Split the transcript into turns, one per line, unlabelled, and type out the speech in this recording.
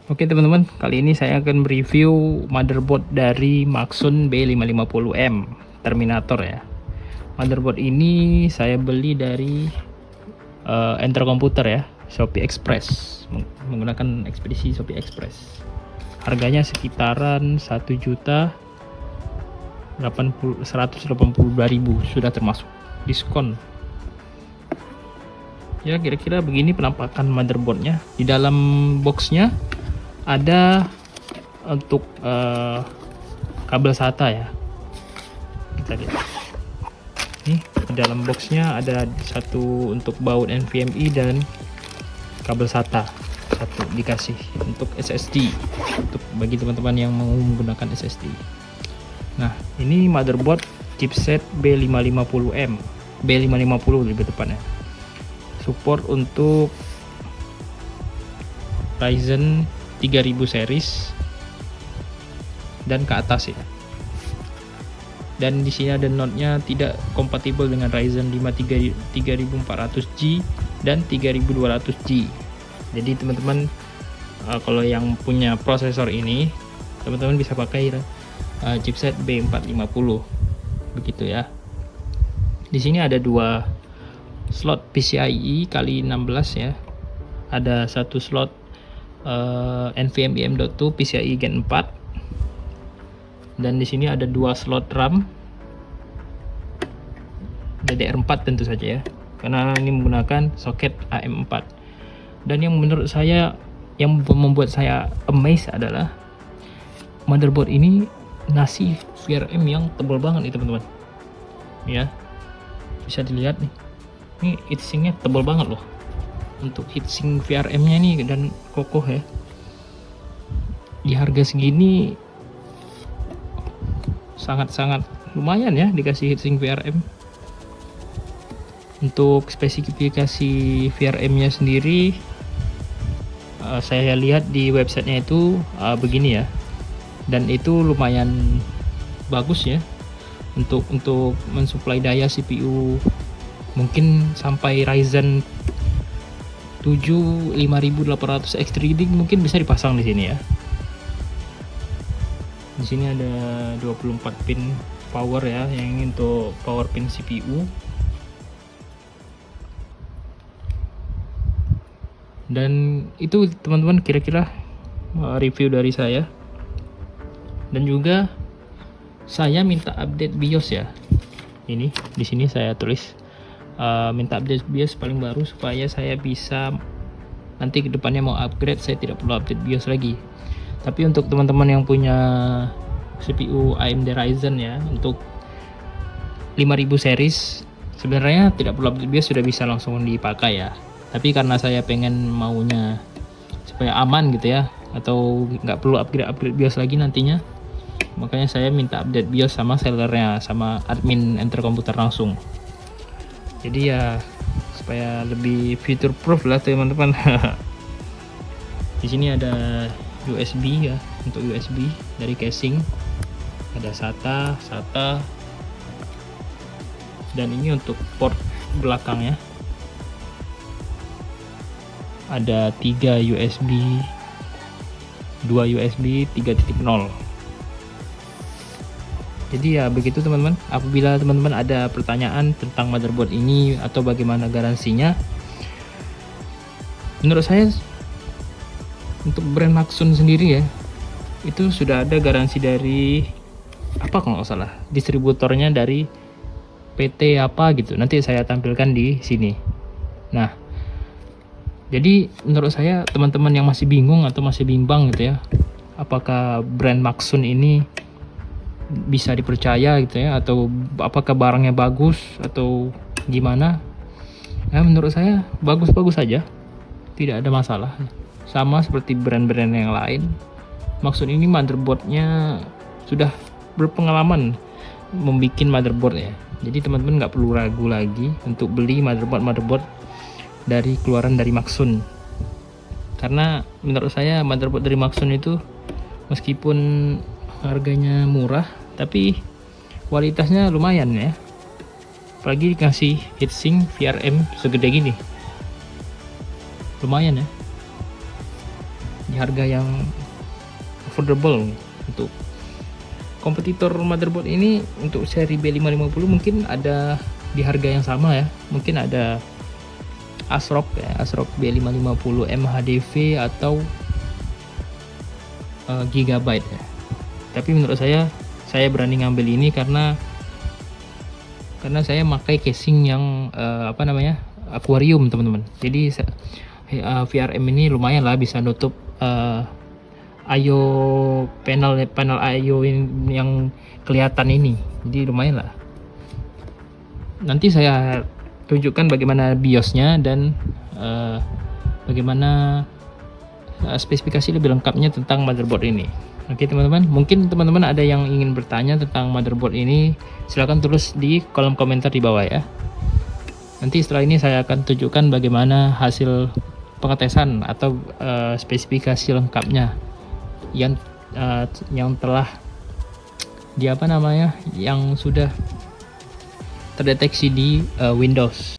Oke teman-teman, kali ini saya akan mereview motherboard dari Maxon B550M Terminator ya. Motherboard ini saya beli dari Enter Komputer ya, Shopee Express, menggunakan ekspedisi Shopee Express. Harganya sekitaran 1.182.000, sudah termasuk diskon. Ya kira-kira begini penampakan motherboardnya. Di dalam boxnya ada untuk kabel SATA ya, kita lihat nih di dalam boxnya ada satu untuk baut NVMe dan kabel SATA satu dikasih untuk SSD, untuk bagi teman-teman yang mau menggunakan SSD. Nah ini motherboard chipset B550M, B550 lebih tepatnya, support untuk Ryzen 3000 series dan ke atas ya. Dan di sini ada notnya tidak kompatibel dengan Ryzen 5 3400G dan 3200G. Jadi teman-teman kalau yang punya prosesor ini, teman-teman bisa pakai chipset B450 begitu ya. Di sini ada dua slot PCIe kali 16 ya. Ada satu slot NVMe M.2 PCIe Gen 4, dan di sini ada dua slot RAM DDR4 tentu saja ya, karena ini menggunakan soket AM4. Dan yang menurut saya yang membuat saya amazed adalah motherboard ini ngasih VRM yang tebal banget nih teman-teman ya, bisa dilihat nih, ini heatsinknya tebal banget loh. Untuk heatsink VRM-nya nih dan kokoh ya. Di harga segini sangat-sangat lumayan ya dikasih heatsink VRM. Untuk spesifikasi VRM-nya sendiri, saya lihat di websitenya itu begini ya, dan itu lumayan bagus ya untuk mensuplai daya CPU, mungkin sampai Ryzen 7 5800 X3D mungkin bisa dipasang di sini ya. Di sini ada 24 pin power ya, yang ini untuk power pin CPU. Dan itu teman-teman kira-kira review dari saya. Dan juga saya minta update BIOS ya. Ini di sini saya tulis minta update BIOS paling baru supaya saya bisa nanti kedepannya mau upgrade, saya tidak perlu update BIOS lagi. Tapi untuk teman-teman yang punya CPU AMD Ryzen ya, untuk 5000 series sebenarnya tidak perlu update BIOS, sudah bisa langsung dipakai ya. Tapi karena saya pengen maunya supaya aman gitu ya, atau nggak perlu upgrade BIOS lagi nantinya, makanya saya minta update BIOS sama sellernya, sama admin Enter Komputer langsung. Jadi ya supaya lebih future proof lah teman-teman. Di sini ada USB ya, untuk USB dari casing, ada SATA, dan ini untuk port belakangnya ada 3 USB, 2 USB 3.0. Jadi ya begitu teman-teman. Apabila teman-teman ada pertanyaan tentang motherboard ini atau bagaimana garansinya, menurut saya untuk brand Maxon sendiri ya, itu sudah ada garansi dari apa kalau nggak salah, distributornya dari PT apa gitu. Nanti saya tampilkan di sini. Nah, jadi menurut saya teman-teman yang masih bingung atau masih bimbang gitu ya, apakah brand Maxon ini bisa dipercaya gitu ya, atau apakah barangnya bagus atau gimana, ya menurut saya bagus-bagus saja, tidak ada masalah, sama seperti brand-brand yang lain. Maxon ini motherboardnya sudah berpengalaman membuat motherboard ya, jadi teman-teman nggak perlu ragu lagi untuk beli motherboard dari keluaran dari Maxon. Karena menurut saya motherboard dari Maxon itu meskipun harganya murah tapi kualitasnya lumayan ya, apalagi dikasih heatsink VRM segede gini, lumayan ya. di harga yang affordable. Untuk kompetitor motherboard ini untuk seri B550 mungkin ada di harga yang sama ya, mungkin ada ASRock ya, ASRock B550 MHDV atau Gigabyte ya. Tapi menurut saya berani ngambil ini karena saya pakai casing yang aquarium teman-teman. Jadi VRM ini lumayan lah, bisa nutup IO panel IO yang kelihatan ini, jadi lumayan lah. Nanti saya tunjukkan bagaimana BIOSnya dan bagaimana spesifikasi lebih lengkapnya tentang motherboard ini. Oke teman-teman, mungkin teman-teman ada yang ingin bertanya tentang motherboard ini, silahkan tulis di kolom komentar di bawah ya. Nanti setelah ini saya akan tunjukkan bagaimana hasil pengetesan atau spesifikasi lengkapnya yang telah yang sudah terdeteksi di Windows.